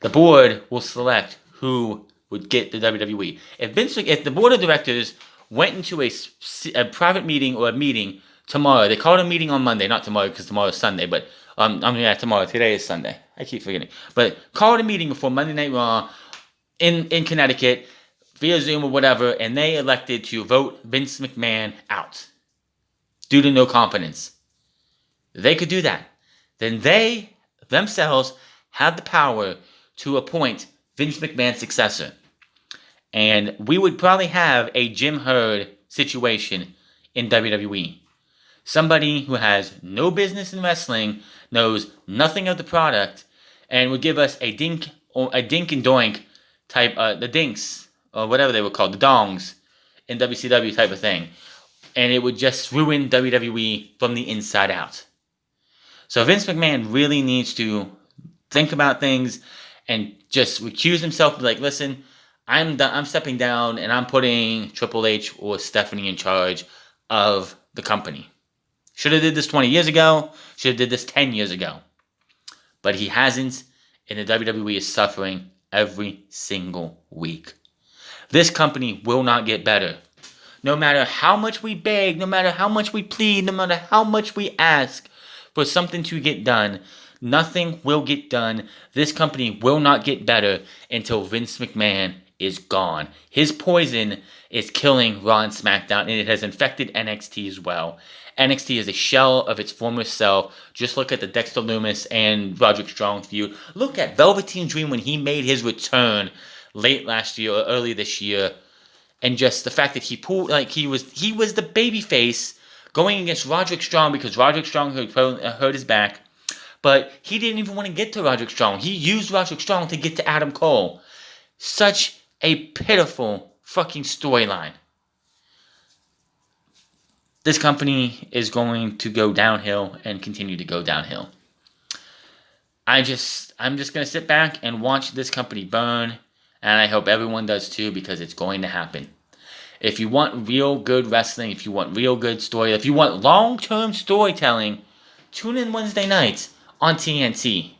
The board will select who would get the WWE. If the board of directors went into a private meeting or a meeting tomorrow, they called a meeting on Monday, not tomorrow because tomorrow is Sunday, but tomorrow. Today is Sunday. I keep forgetting. But called a meeting before Monday Night Raw in Connecticut via Zoom or whatever, and they elected to vote Vince McMahon out due to no confidence. They could do that. Then they themselves have the power to appoint Vince McMahon's successor. And we would probably have a Jim Herd situation in WWE. Somebody who has no business in wrestling, knows nothing of the product, and would give us a dink and doink type, the dinks, or whatever they were called, the dongs, in WCW type of thing. And it would just ruin WWE from the inside out. So Vince McMahon really needs to think about things and just recuse himself. Like, listen, I'm stepping down and I'm putting Triple H or Stephanie in charge of the company. Should have did this 20 years ago. Should have did this 10 years ago. But he hasn't, and the WWE is suffering every single week. This company will not get better. No matter how much we beg, no matter how much we plead, no matter how much we ask for something to get done, nothing will get done. This company will not get better until Vince McMahon is gone. His poison is killing Raw and SmackDown, and it has infected NXT as well. NXT is a shell of its former self. Just look at the Dexter Lumis and Roderick Strong feud. Look at Velveteen Dream when he made his return late last year or early this year. And just the fact that he pulled, like he was the babyface going against Roderick Strong because Roderick Strong hurt his back. But he didn't even want to get to Roderick Strong. He used Roderick Strong to get to Adam Cole. Such a pitiful fucking storyline. this company is going to go downhill and continue to go downhill. I'm just going to sit back and watch this company burn, and I hope everyone does too, because it's going to happen. If you want real good wrestling, if you want real good story, if you want long-term storytelling, tune in Wednesday nights on TNT,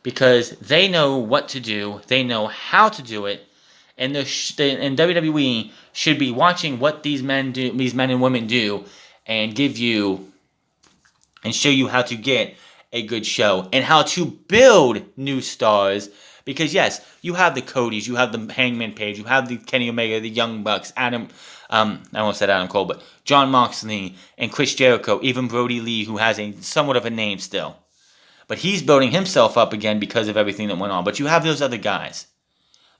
because they know what to do, they know how to do it, and WWE should be watching what these men and women do, and give you and show you how to get a good show and how to build new stars. Because yes, you have the Codys, you have the Hangman Page, you have the Kenny Omega, the Young Bucks, I almost said Adam Cole, but Jon Moxley and Chris Jericho, even Brody Lee, who has a somewhat of a name still. But he's building himself up again because of everything that went on. But you have those other guys.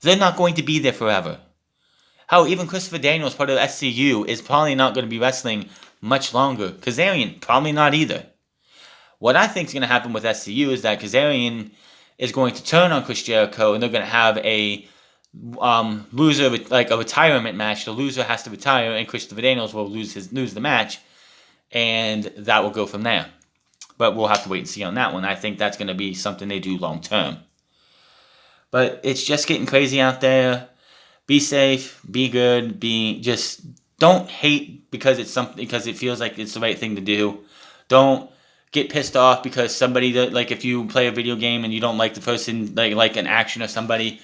They're not going to be there forever. How even Christopher Daniels, part of SCU, is probably not going to be wrestling much longer. Kazarian, probably not either. What I think is going to happen with SCU is that Kazarian is going to turn on Chris Jericho, and they're going to have a loser, like a retirement match. The loser has to retire, and Christopher Daniels will lose the match, and that will go from there. But we'll have to wait and see on that one. I think that's going to be something they do long term. But it's just getting crazy out there. Be safe, be good, just don't hate because it feels like it's the right thing to do. Don't get pissed off because somebody like if you play a video game and you don't like the person like an action or somebody.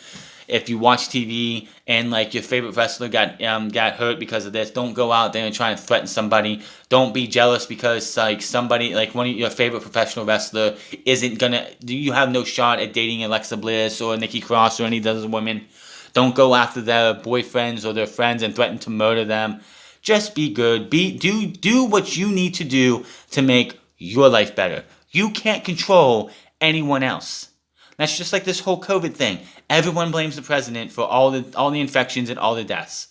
If you watch TV and like your favorite wrestler got hurt because of this, don't go out there and try and threaten somebody. Don't be jealous because like somebody like one of your favorite professional wrestler you have no shot at dating Alexa Bliss or Nikki Cross or any of those women. Don't go after their boyfriends or their friends and threaten to murder them. Just be good. Do what you need to do to make your life better. You can't control anyone else. That's just like this whole COVID thing. Everyone blames the president for all the infections and all the deaths.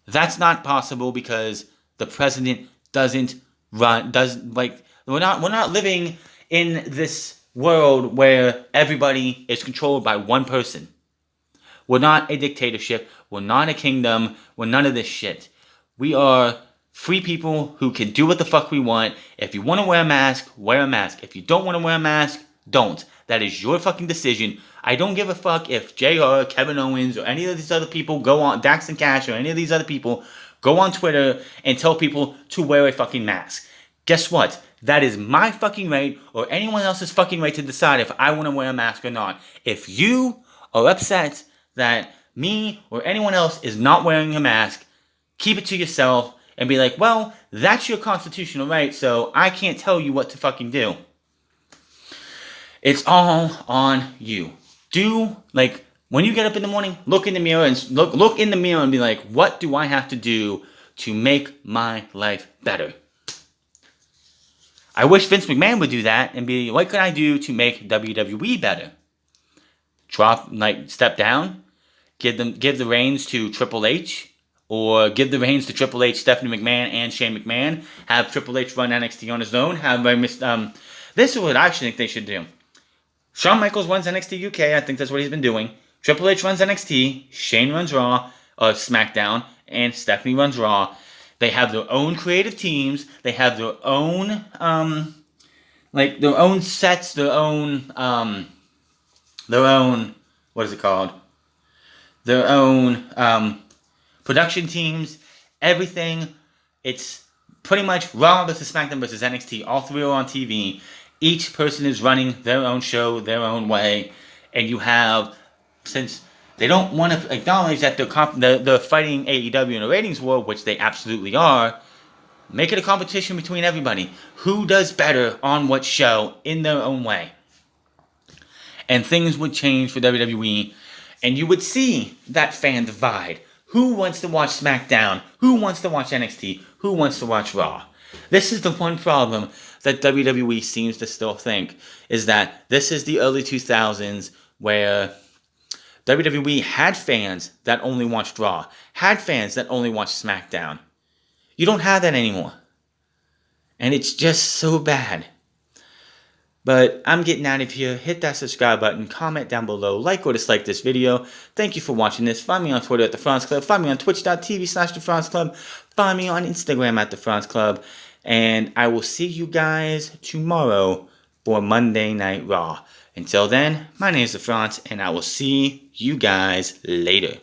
That's not possible because the president we're not living in this world where everybody is controlled by one person. We're not a dictatorship. We're not a kingdom. We're none of this shit. We are free people who can do what the fuck we want. If you want to wear a mask, wear a mask. If you don't want to wear a mask, don't. That is your fucking decision. I don't give a fuck if JR, Kevin Owens, or any of these other people go on, Dax and Cash, or any of these other people go on Twitter and tell people to wear a fucking mask. Guess what? That is my fucking right, or anyone else's fucking right to decide if I want to wear a mask or not. If you are upset that me or anyone else is not wearing a mask, keep it to yourself and be like, well, that's your constitutional right, so I can't tell you what to fucking do. It's all on you. When you get up in the morning, look in the mirror and be like, what do I have to do to make my life better? I wish Vince McMahon would do that and be, what can I do to make WWE better? Step down, give the reins to Triple H, or give the reins to Triple H, Stephanie McMahon, and Shane McMahon. Have Triple H run NXT on his own. This is what I actually think they should do. Shawn Michaels runs NXT UK. I think that's what he's been doing. Triple H runs NXT. Shane runs Raw, SmackDown, and Stephanie runs Raw. They have their own creative teams. They have their own, their own sets, their own, what is it called? Their own, production teams, everything. It's pretty much Raw versus SmackDown versus NXT. All three are on TV. Each person is running their own show, their own way. And you have, since they don't want to acknowledge that they're fighting AEW in a ratings war, which they absolutely are, make it a competition between everybody. Who does better on what show in their own way? And things would change for WWE. And you would see that fan divide. Who wants to watch SmackDown? Who wants to watch NXT? Who wants to watch Raw? This is the one problem that WWE seems to still think, is that this is the early 2000s where WWE had fans that only watched Raw, had fans that only watched SmackDown. You don't have that anymore. And it's just so bad. But I'm getting out of here. Hit that subscribe button, comment down below, like or dislike this video. Thank you for watching this. Find me on Twitter at The France Club. Find me on twitch.tv/The France Club. Find me on Instagram at The France Club. And I will see you guys tomorrow for Monday Night Raw. Until then, my name is The France, and I will see you guys later.